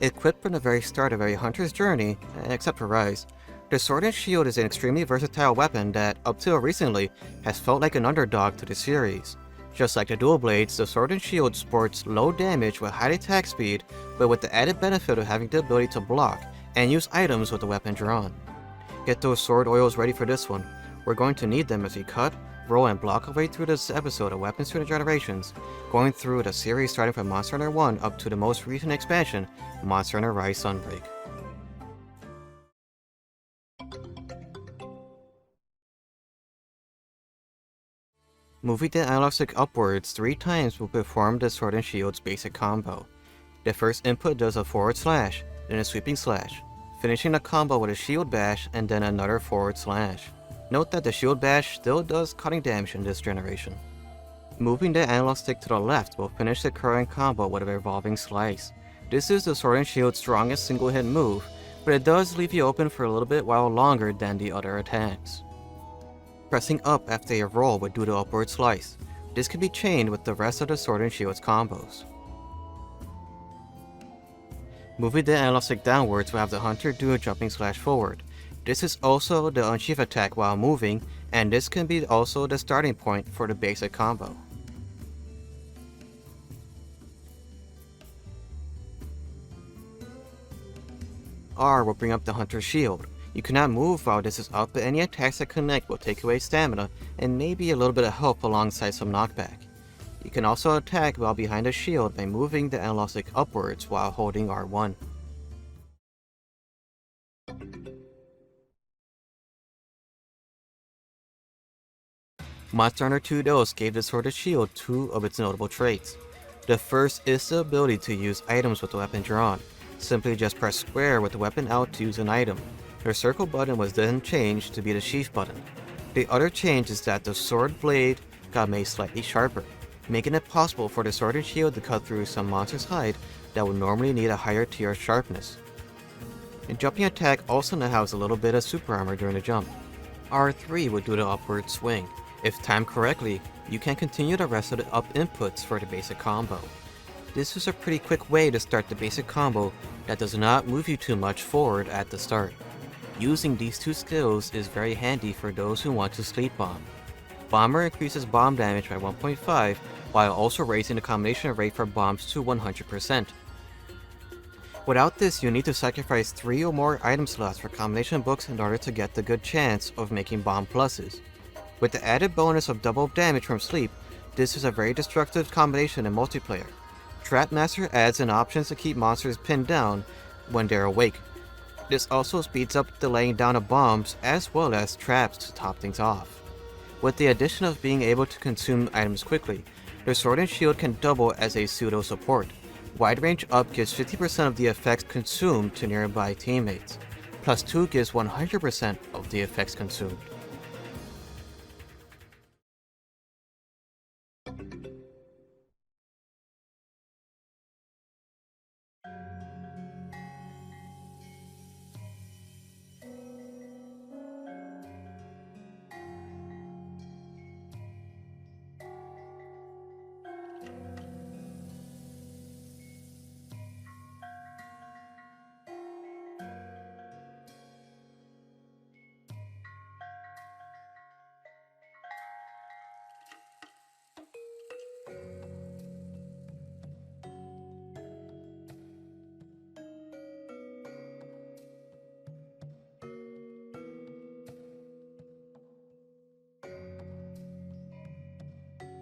Equipped from the very start of every hunter's journey, except for Rise, the Sword and Shield is an extremely versatile weapon that, up till recently, has felt like an underdog to the series. Just like the dual blades, the Sword and Shield sports low damage with high attack speed, but with the added benefit of having the ability to block and use items with the weapon drawn. Get those sword oils ready for this one. We're going to need them as we cut, roll, and block our way through this episode of Weapons through the Generations, going through the series starting from Monster Hunter 1 up to the most recent expansion, Monster Hunter Rise Sunbreak. Moving the analog stick upwards 3 times will perform the Sword and Shield's basic combo. The first input does a forward slash, then a sweeping slash, finishing the combo with a shield bash and then another forward slash. Note that the shield bash still does cutting damage in this generation. Moving the analog stick to the left will finish the current combo with a revolving slice. This is the Sword and Shield's strongest single hit move, but it does leave you open for a little bit while longer than the other attacks. Pressing up after a roll would do the upward slice. This can be chained with the rest of the Sword and Shield's combos. Moving the analog stick downwards will have the hunter do a jumping slash forward. This is also the unsheath attack while moving, and this can be also the starting point for the basic combo. R will bring up the hunter's shield. You cannot move while this is up, but any attacks that connect will take away stamina and maybe a little bit of help alongside some knockback. You can also attack while behind the shield by moving the analog stick upwards while holding R1. Monster Hunter 2 Dose gave the Sword and Shield 2 of its notable traits. The first is the ability to use items with the weapon drawn. Simply just press square with the weapon out to use an item. The circle button was then changed to be the sheath button. The other change is that the sword blade got made slightly sharper, making it possible for the Sword and Shield to cut through some monster's hide that would normally need a higher tier of sharpness. The jumping attack also now has a little bit of super armor during the jump. R3 would do the upward swing. If timed correctly, you can continue the rest of the up inputs for the basic combo. This is a pretty quick way to start the basic combo that does not move you too much forward at the start. Using these 2 skills is very handy for those who want to sleep bomb. Bomber increases bomb damage by 1.5 while also raising the combination rate for bombs to 100%. Without this, you need to sacrifice 3 or more item slots for combination books in order to get the good chance of making bomb pluses. With the added bonus of double damage from sleep, this is a very destructive combination in multiplayer. Trap Master adds in options to keep monsters pinned down when they're awake. This also speeds up the laying down of bombs as well as traps to top things off. With the addition of being able to consume items quickly, the Sword and Shield can double as a pseudo support. Wide range up gives 50% of the effects consumed to nearby teammates. Plus 2 gives 100% of the effects consumed.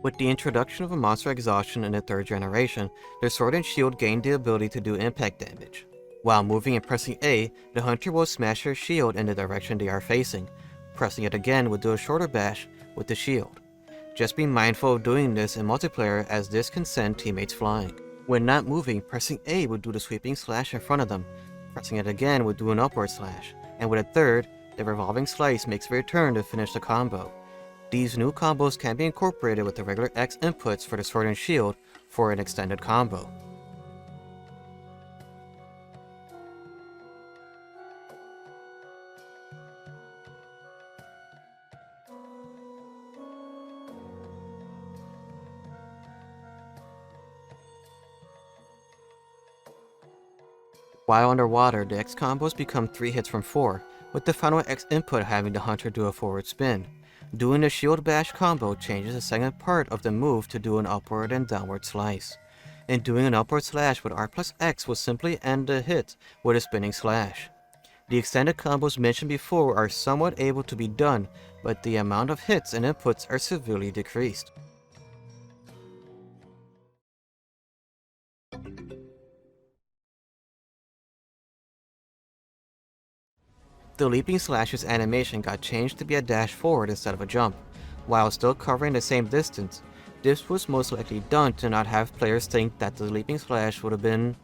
With the introduction of a monster exhaustion in the 3rd generation, the Sword and Shield gained the ability to do impact damage. While moving and pressing A, the hunter will smash their shield in the direction they are facing. Pressing it again will do a shorter bash with the shield. Just be mindful of doing this in multiplayer as this can send teammates flying. When not moving, pressing A will do the sweeping slash in front of them. Pressing it again will do an upward slash, and with a third, the revolving slice makes a return to finish the combo. These new combos can be incorporated with the regular X inputs for the Sword and Shield for an extended combo. While underwater, the X combos become 3 hits from 4, with the final X input having the hunter do a forward spin. Doing the shield bash combo changes the second part of the move to do an upward and downward slice. And doing an upward slash with R plus X will simply end the hit with a spinning slash. The extended combos mentioned before are somewhat able to be done, but the amount of hits and inputs are severely decreased. The leaping slash's animation got changed to be a dash forward instead of a jump. While still covering the same distance, this was most likely done to not have players think that the leaping slash would have been.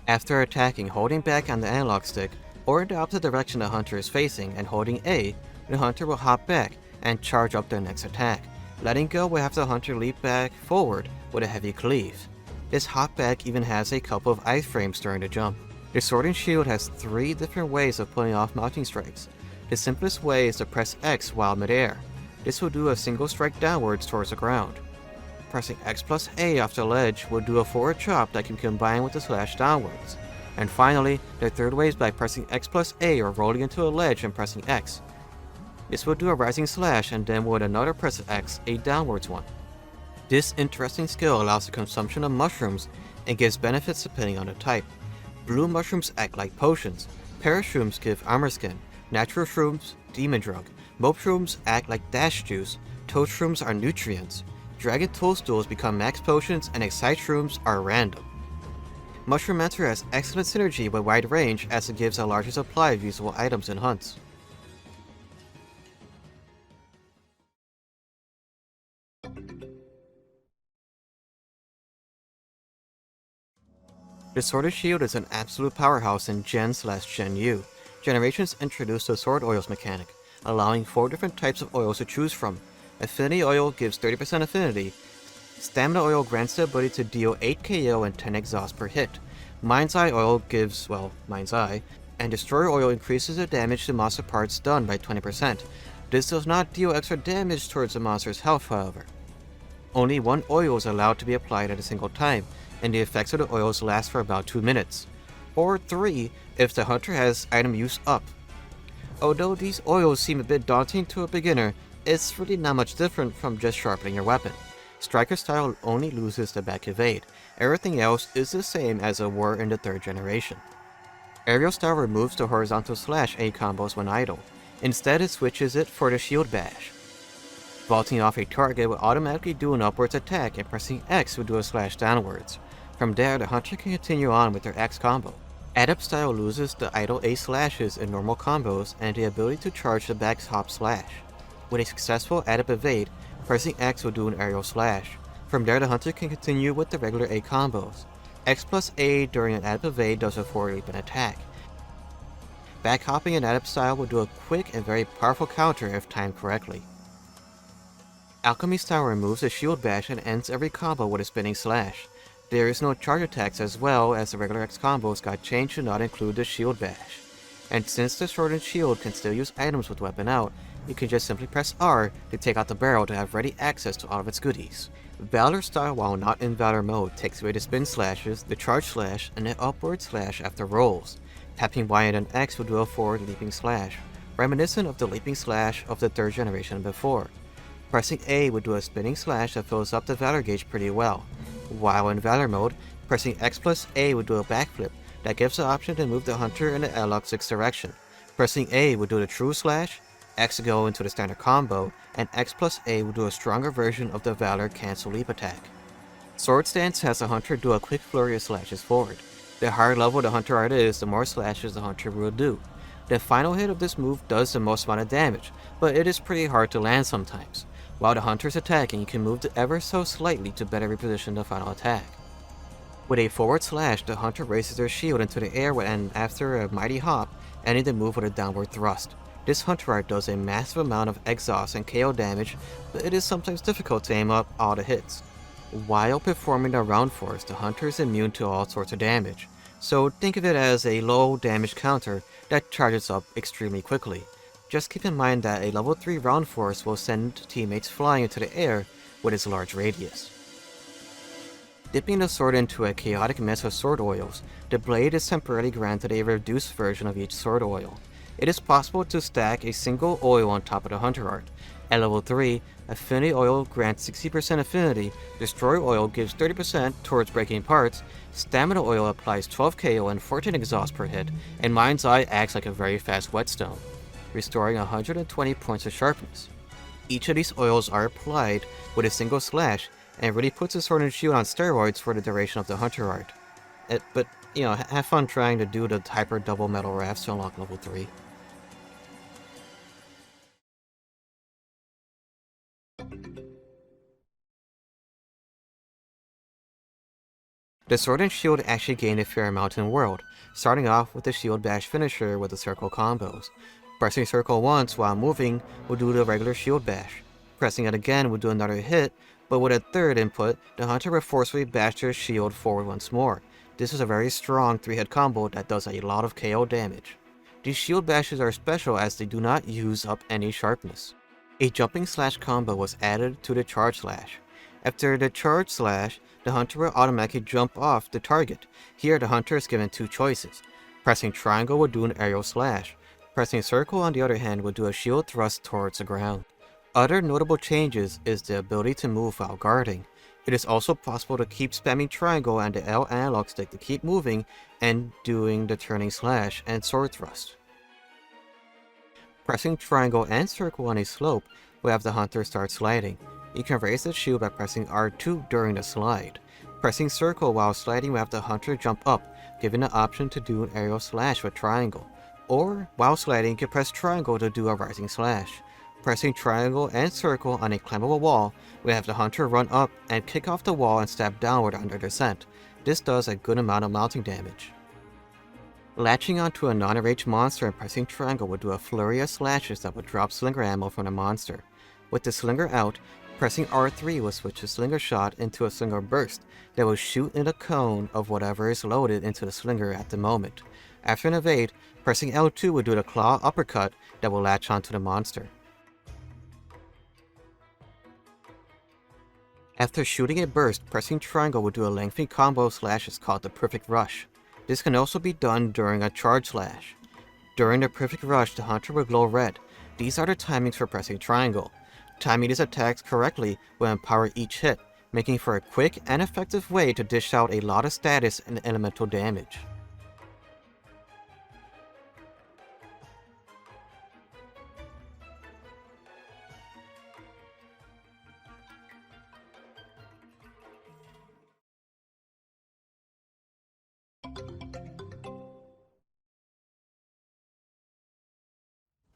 After attacking, holding back on the analog stick, or in the opposite direction the hunter is facing and holding A, the hunter will hop back and charge up their next attack. Letting go will have the hunter leap back forward with a heavy cleave. This hop back even has a couple of iframes during the jump. The sword and shield has 3 different ways of pulling off mounting strikes. The simplest way is to press X while midair. This will do a single strike downwards towards the ground. Pressing X plus A off the ledge will do a forward chop that can combine with the slash downwards. And finally, the third way is by pressing X plus A or rolling into a ledge and pressing X. This will do a rising slash and then with another press of X, a downwards one. This interesting skill allows the consumption of mushrooms and gives benefits depending on the type. Blue mushrooms act like potions, parashrooms give armor skin, natural shrooms, demon drug, mope shrooms act like dash juice, toad shrooms are nutrients, dragon toadstools become max potions, and excite shrooms are random. Mushroom Mentor has excellent synergy with wide range as it gives a larger supply of usable items in hunts. The Sword and Shield is an absolute powerhouse in Gen/GenU. Generations introduced the Sword Oils mechanic, allowing 4 different types of oils to choose from. Affinity Oil gives 30% affinity, Stamina Oil grants the ability to deal 8 KO and 10 exhaust per hit, Mind's Eye Oil gives, well, Mind's Eye, and Destroyer Oil increases the damage to monster parts done by 20%. This does not deal extra damage towards the monster's health, however. Only 1 oil is allowed to be applied at a single time, and the effects of the oils last for about 2 minutes, or 3 if the hunter has item use up. Although these oils seem a bit daunting to a beginner, it's really not much different from just sharpening your weapon. Striker style only loses the back evade, everything else is the same as it were in the 3rd generation. Aerial style removes the horizontal slash A combos when idle, instead it switches it for the shield bash. Vaulting off a target will automatically do an upwards attack and pressing X will do a slash downwards. From there, the hunter can continue on with their X combo. Adept style loses the idle A slashes in normal combos and the ability to charge the back hop slash. With a successful Adept evade, pressing X will do an aerial slash. From there, the hunter can continue with the regular A combos. X plus A during an Adept evade does a forward leap and attack. Back hopping in Adept style will do a quick and very powerful counter if timed correctly. Alchemy style removes the shield bash and ends every combo with a spinning slash. There is no charge attacks as well as the regular X combos got changed to not include the shield bash. And since the sword and shield can still use items with weapon out, you can just simply press R to take out the barrel to have ready access to all of its goodies. Valor style, while not in Valor mode, takes away the spin slashes, the charge slash, and the upward slash after rolls. Tapping Y and an X will do a forward leaping slash, reminiscent of the leaping slash of the 3rd generation before. Pressing A would do a spinning slash that fills up the Valor gauge pretty well. While in Valor mode, pressing X plus A would do a backflip that gives the option to move the hunter in the analog 6 direction. Pressing A would do the true slash, X to go into the standard combo, and X plus A will do a stronger version of the Valor cancel leap attack. Sword stance has the hunter do a quick flurry of slashes forward. The higher level the hunter art is, the more slashes the hunter will do. The final hit of this move does the most amount of damage, but it is pretty hard to land sometimes. While the hunter is attacking, you can move ever so slightly to better reposition the final attack. With a forward slash, the hunter raises their shield into the air and after a mighty hop, ending the move with a downward thrust. This hunter art does a massive amount of exhaust and KO damage, but it is sometimes difficult to aim up all the hits. While performing the round force, the hunter is immune to all sorts of damage, so think of it as a low damage counter that charges up extremely quickly. Just keep in mind that a level 3 round force will send teammates flying into the air with its large radius. Dipping the sword into a chaotic mess of sword oils, the blade is temporarily granted a reduced version of each sword oil. It is possible to stack a single oil on top of the Hunter art. At level 3, Affinity Oil grants 60% affinity, Destroy Oil gives 30% towards breaking parts, Stamina Oil applies 12 KO and 14 exhaust per hit, and Mind's Eye acts like a very fast whetstone, restoring 120 points of sharpness. Each of these oils are applied with a single slash, and really puts the Sword and Shield on steroids for the duration of the Hunter art. But, have fun trying to do the Hyper Double Metal Rafts to unlock level 3. The Sword and Shield actually gained a fair amount in World, starting off with the Shield Bash finisher with the circle combos. Pressing circle once while moving will do the regular Shield Bash. Pressing it again will do another hit, but with a third input, the Hunter will forcefully bash their shield forward once more. This is a very strong 3-hit combo that does a lot of KO damage. These shield bashes are special as they do not use up any sharpness. A jumping slash combo was added to the charge slash. After the charge slash, the Hunter will automatically jump off the target. Here the Hunter is given two choices. Pressing triangle will do an aerial slash. Pressing circle on the other hand will do a shield thrust towards the ground. Other notable changes is the ability to move while guarding. It is also possible to keep spamming triangle and the L analog stick to keep moving and doing the turning slash and sword thrust. Pressing triangle and circle on a slope will have the Hunter start sliding. You can raise the shield by pressing R2 during the slide. Pressing circle while sliding will have the Hunter jump up, giving the option to do an aerial slash with triangle. Or, while sliding, you can press triangle to do a rising slash. Pressing triangle and circle on a climbable wall will have the Hunter run up and kick off the wall and stab downward under descent. This does a good amount of mounting damage. Latching onto a non-enraged monster and pressing triangle will do a flurry of slashes that will drop slinger ammo from the monster. With the slinger out, pressing R3 will switch the slinger shot into a slinger burst that will shoot in a cone of whatever is loaded into the slinger at the moment. After an evade, pressing L2 will do the claw uppercut that will latch onto the monster. After shooting a burst, pressing triangle will do a lengthy combo of slashes called the Perfect Rush. This can also be done during a charge slash. During the Perfect Rush, the Hunter will glow red. These are the timings for pressing triangle. Timing these attacks correctly will empower each hit, making for a quick and effective way to dish out a lot of status and elemental damage.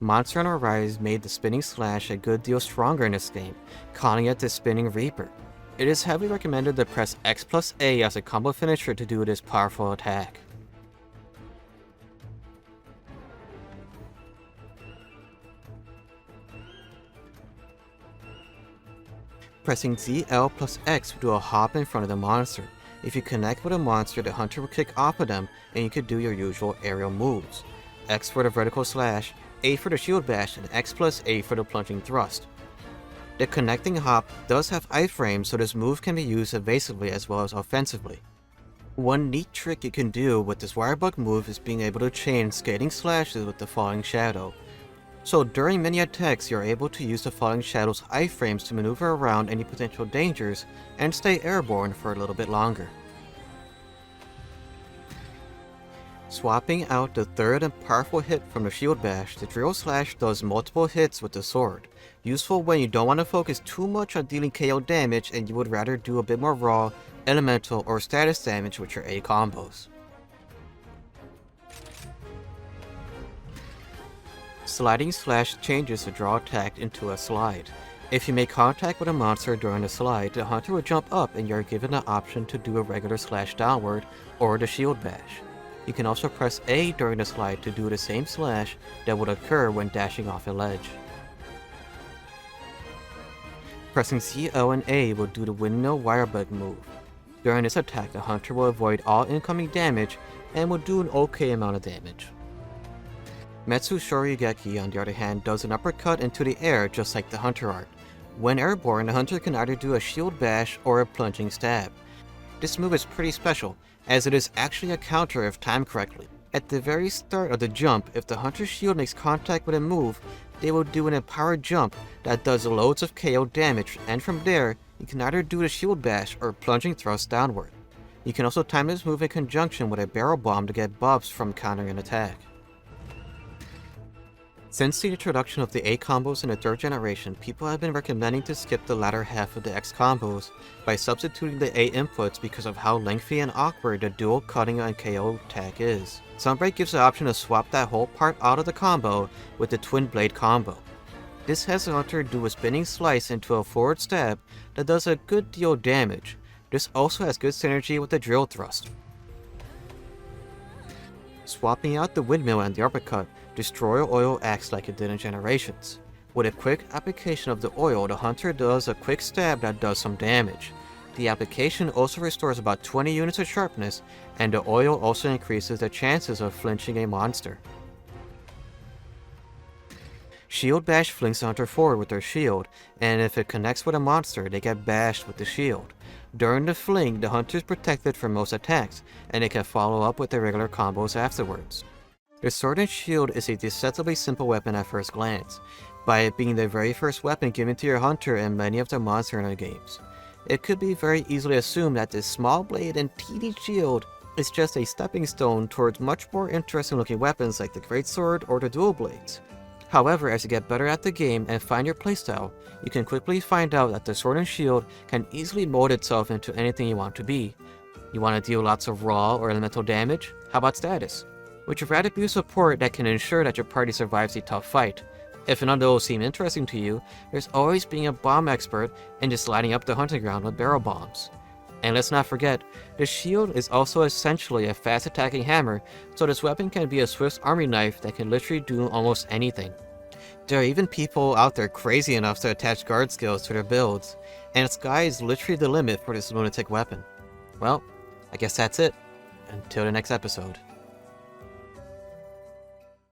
Monster MhRise made the spinning slash a good deal stronger in this game, calling it the Spinning Reaper. It is heavily recommended to press X plus A as a combo finisher to do this powerful attack. Pressing ZL plus X will do a hop in front of the monster. If you connect with a monster, the Hunter will kick off of them and you can do your usual aerial moves. X for the vertical slash, A for the shield bash, and X plus A for the plunging thrust. The connecting hop does have iframes, so this move can be used evasively as well as offensively. One neat trick you can do with this wirebug move is being able to chain skating slashes with the falling shadow. So during many attacks, you're able to use the falling shadow's iframes to maneuver around any potential dangers and stay airborne for a little bit longer. Swapping out the third and powerful hit from the shield bash, the drill slash does multiple hits with the sword. Useful when you don't want to focus too much on dealing KO damage and you would rather do a bit more raw, elemental, or status damage with your A combos. Sliding slash changes the draw attack into a slide. If you make contact with a monster during the slide, the Hunter will jump up and you're given the option to do a regular slash downward or the shield bash. You can also press A during the slide to do the same slash that would occur when dashing off a ledge. Pressing CL and A will do the windmill wirebug move. During this attack, the Hunter will avoid all incoming damage and will do an okay amount of damage. Metsu Shoryugeki, on the other hand, does an uppercut into the air just like the Hunter art. When airborne, the Hunter can either do a shield bash or a plunging stab. This move is pretty special, as it is actually a counter if timed correctly. At the very start of the jump, if the hunter's shield makes contact with a move, they will do an empowered jump that does loads of KO damage, and from there, you can either do the shield bash or plunging thrust downward. You can also time this move in conjunction with a barrel bomb to get buffs from countering an attack. Since the introduction of the A combos in the 3rd generation, people have been recommending to skip the latter half of the X combos by substituting the A inputs because of how lengthy and awkward the dual cutting and KO attack is. Sunbreak gives the option to swap that whole part out of the combo with the twin blade combo. This has the hunter do a spinning slice into a forward stab that does a good deal of damage. This also has good synergy with the drill thrust. Swapping out the windmill and the uppercut, Destroyer Oil acts like it did in Generations. With a quick application of the oil, the hunter does a quick stab that does some damage. The application also restores about 20 units of sharpness, and the oil also increases the chances of flinching a monster. Shield Bash flings the hunter forward with their shield, and if it connects with a monster, they get bashed with the shield. During the fling, the hunter is protected from most attacks, and they can follow up with their regular combos afterwards. The Sword and Shield is a deceptively simple weapon at first glance, by it being the very first weapon given to your hunter in many of the Monster Hunter games. It could be very easily assumed that this small blade and teeny shield is just a stepping stone towards much more interesting looking weapons like the Greatsword or the Dual Blades. However, as you get better at the game and find your playstyle, you can quickly find out that the Sword and Shield can easily mold itself into anything you want to be. You want to deal lots of raw or elemental damage? How about status? Would you rather be a support that can ensure that your party survives a tough fight? If none of those seem interesting to you, there's always being a bomb expert and just lighting up the hunting ground with barrel bombs. And let's not forget, the shield is also essentially a fast attacking hammer, so this weapon can be a Swiss army knife that can literally do almost anything. There are even people out there crazy enough to attach guard skills to their builds, and the sky is literally the limit for this lunatic weapon. Well, I guess that's it. Until the next episode.